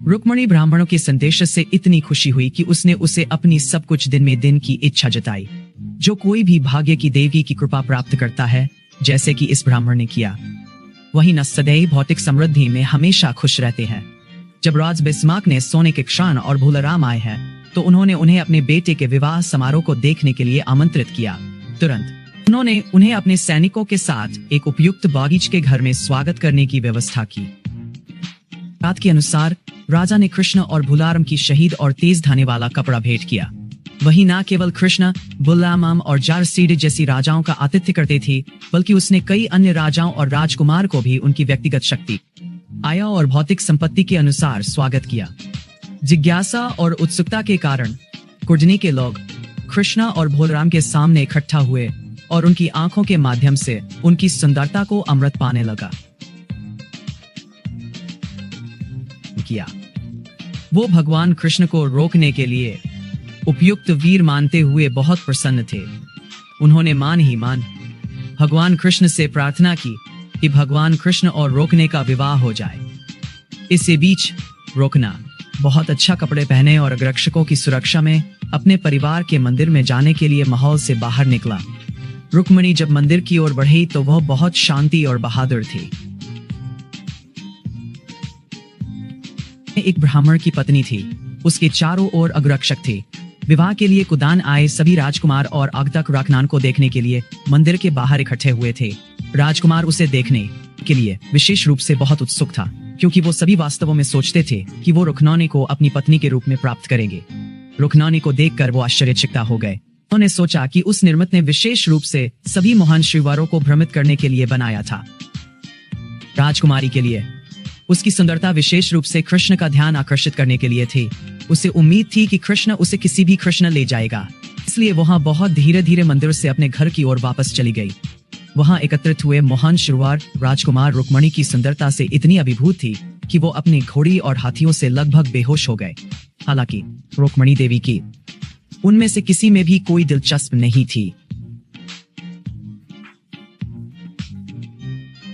रुक्मणी ब्राह्मणों के संदेश से इतनी खुशी हुई कि उसने उसे अपनी सब कुछ दिन में दिन की इच्छा जताई। जो कोई भी भाग्य की देवी की कृपा प्राप्त करता है, जैसे कि इस ब्राह्मण ने किया, वही न सदैव भौतिक समृद्धि में हमेशा खुश रहते हैं। जब राज बिस्मार्क ने सोने के क्षण और भूलराम आए हैं, तो उन्होंने उन्हें अपने बेटे के विवाह समारोह को देखने के लिए आमंत्रित किया। तुरंत उन्होंने उन्हें अपने सैनिकों के साथ एक उपयुक्त बागीचे के घर में स्वागत करने की व्यवस्था की। बात के अनुसार राजा ने कृष्ण और भूलाराम की शहीद और तेज धाने वाला कपड़ा भेंट किया। वही न केवल कृष्ण, भूलाराम और जारसीड जैसी राजाओं का आतिथ्य करते थे, बल्कि उसने कई अन्य राजाओं और राजकुमार को भी उनकी व्यक्तिगत शक्ति, आया और भौतिक संपत्ति के अनुसार स्वागत किया। जिज्ञासा और उत्सुकता के कारण कुंडनी के लोग कृष्ण और भूलाराम के सामने इकट्ठा हुए और उनकी आंखों के माध्यम से उनकी सुंदरता को अमृत पाने लगा किया। वो भगवान कृष्ण को रोकने के लिए उपयुक्त वीर मानते हुए बहुत प्रसन्न थे। उन्होंने मान भगवान कृष्ण से प्रार्थना की कि भगवान कृष्ण और रोकने का विवाह हो जाए। इसी बीच रोकना बहुत अच्छा कपड़े पहने और अग्रक्षकों की सुरक्षा में अपने परिवार के मंदिर में जाने के लिए महल से बाहर निकला। रुक्मणी जब मंदिर की ओर बढ़ी तो वह बहुत शांति और बहादुर थी। एक ब्राह्मण की पत्नी थी, उसके चारों ओर अग्रक्षक थे। विवाह के लिए कुदान आए सभी राजकुमार और आगंतुक राखनान को देखने के लिए मंदिर के बाहर इकट्ठे हुए थे। राजकुमार उसे देखने के लिए विशेष रूप से बहुत उत्सुक था, क्योंकि वो सभी वास्तव में सोचते थे कि वो रुक्मणी को अपनी पत्नी के रूप में प्राप्त करेंगे। रुक्मणी को देखकर वो आश्चर्यचकित हो गए। उन्होंने सोचा कि उस निर्मित ने विशेष रूप से सभी महान श्रीवारों को भ्रमित करने के लिए बनाया था। राजकुमारी के लिए उसकी सुंदरता विशेष रूप से कृष्ण का ध्यान आकर्षित करने के लिए थी। उसे उम्मीद थी कि कृष्ण उसे किसी भी कृष्ण ले जाएगा, इसलिए वहां बहुत धीरे धीरे मंदिर से अपने घर की ओर वापस चली गई। वहां एकत्रित हुए महान श्रीवार राजकुमार रुक्मणी की सुंदरता से इतनी अभिभूत थी कि वो अपनी घोड़ी और हाथियों से लगभग बेहोश हो गए। हालांकि रुक्मणी देवी की उनमें से किसी में भी कोई दिलचस्प नहीं थी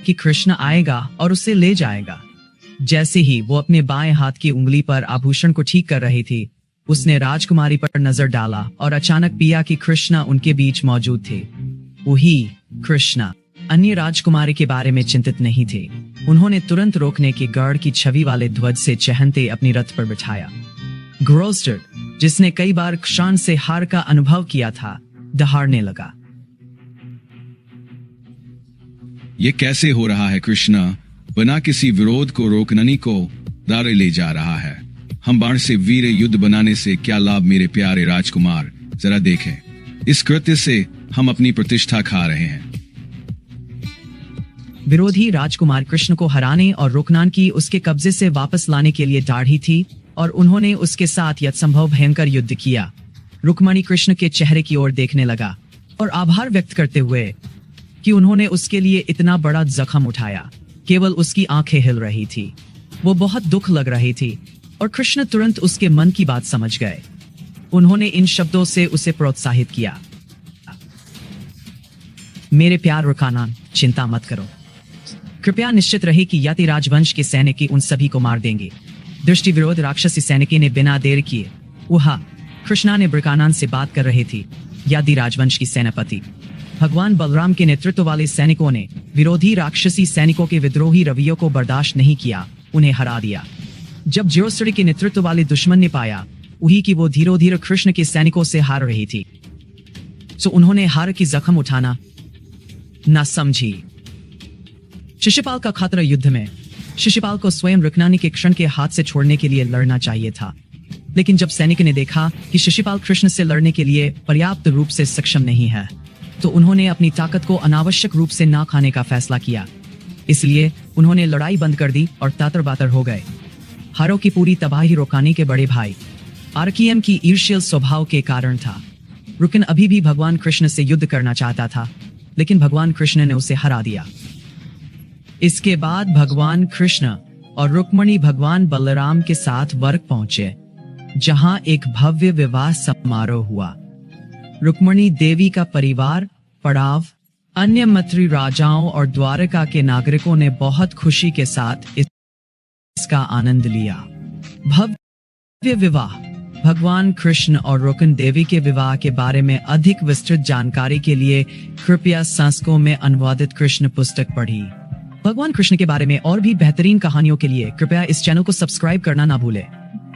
कि कृष्ण आएगा और उसे ले जाएगा। जैसे ही वो अपने बाएं हाथ की उंगली पर आभूषण को ठीक कर रही थी, उसने राजकुमारी पर नजर डाला और अचानक पिया कि कृष्ण उनके बीच मौजूद थे। वही कृष्ण अन्य राजकुमारी के बारे में चिंतित नहीं थे। उन्होंने तुरंत रोकने के गढ़ की छवि वाले ध्वज से चहनते अपनी रथ पर बिठाया। ग्रोस्टर, जिसने कई बार क्षण से हार का अनुभव किया था, दहाड़ने लगा। ये कैसे हो रहा है? कृष्ण बिना किसी विरोध को रोकननी को दारे ले जा रहा है। हम बाण से वीर युद्ध बनाने से क्या लाभ मेरे प्यारे राजकुमार? जरा देखें, इस कृत्य से हम अपनी प्रतिष्ठा खा रहे हैं। विरोधी राजकुमार कृष्ण को हराने और रोकनान की उसके कब्जे से वापस लाने के लिए दाढ़ी थी और उन्होंने उसके साथ यथासंभव भयंकर युद्ध किया। रुक्मणी कृष्ण के चेहरे की ओर देखने लगा और आभार व्यक्त करते हुए कि उन्होंने उसके लिए इतना बड़ा जख्म उठाया। केवल उसकी आंखें हिल रही थी, वो बहुत दुख लग रही थी और कृष्ण तुरंत उसके मन की बात समझ गए। उन्होंने इन शब्दों से उसे प्रोत्साहित किया, मेरे प्यार रुकानान, चिंता मत करो। कृपया निश्चित रहे कि याति राजवंश के सैनिक उन सभी को मार देंगे। दृष्टि विरोध राक्षसी सैनिकी ने बिना देर किए वहां कृष्णा ने ब्रकानान से बात कर रहे थी। यादि राजवंश की सेनापति भगवान बलराम के नेतृत्व वाले सैनिकों ने विरोधी राक्षसी सैनिकों के विद्रोही रवैयों को बर्दाश्त नहीं किया, उन्हें हरा दिया। जब ज्योतिषी के नेतृत्व वाले दुश्मन ने पाया वही कि वो धीरे धीरे कृष्ण के सैनिकों से हार रही थी, तो उन्होंने हार की जख्म उठाना न समझी। शिशुपाल का खतरा युद्ध में शिशुपाल को स्वयं रुक्मणी के क्षण के हाथ से छोड़ने के लिए लड़ना चाहिए था, लेकिन जब सैनिक ने देखा कि शिशुपाल कृष्ण से लड़ने के लिए पर्याप्त रूप से सक्षम नहीं है, तो उन्होंने अपनी ताकत को अनावश्यक रूप से ना खाने का फैसला किया। इसलिए उन्होंने लड़ाई बंद कर दी और तातर बातर हो गए। हारों की पूरी तबाही रुक्मणी के बड़े भाई आर्कियम की ईर्ष्यल स्वभाव के कारण था। रुकन अभी भी भगवान कृष्ण से युद्ध करना चाहता था, लेकिन भगवान कृष्ण ने उसे हरा दिया। इसके बाद भगवान कृष्ण और रुक्मणी भगवान बलराम के साथ वर्ग पहुंचे, जहां एक भव्य विवाह समारोह हुआ। रुक्मणी देवी का परिवार, पड़ाव, अन्य मंत्री राजाओं और द्वारका के नागरिकों ने बहुत खुशी के साथ इसका आनंद लिया। भव्य विवाह। भगवान कृष्ण और रुकन देवी के विवाह के बारे में अधिक विस्तृत जानकारी के लिए कृपया संस्को में अनुवादित कृष्ण पुस्तक पढ़िए। भगवान कृष्ण के बारे में और भी बेहतरीन कहानियों के लिए कृपया इस चैनल को सब्सक्राइब करना ना भूलें।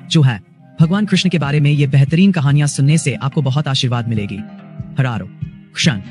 जो है, भगवान कृष्ण के बारे में ये बेहतरीन कहानियां सुनने से आपको बहुत आशीर्वाद मिलेगी। हरारो कृष्ण।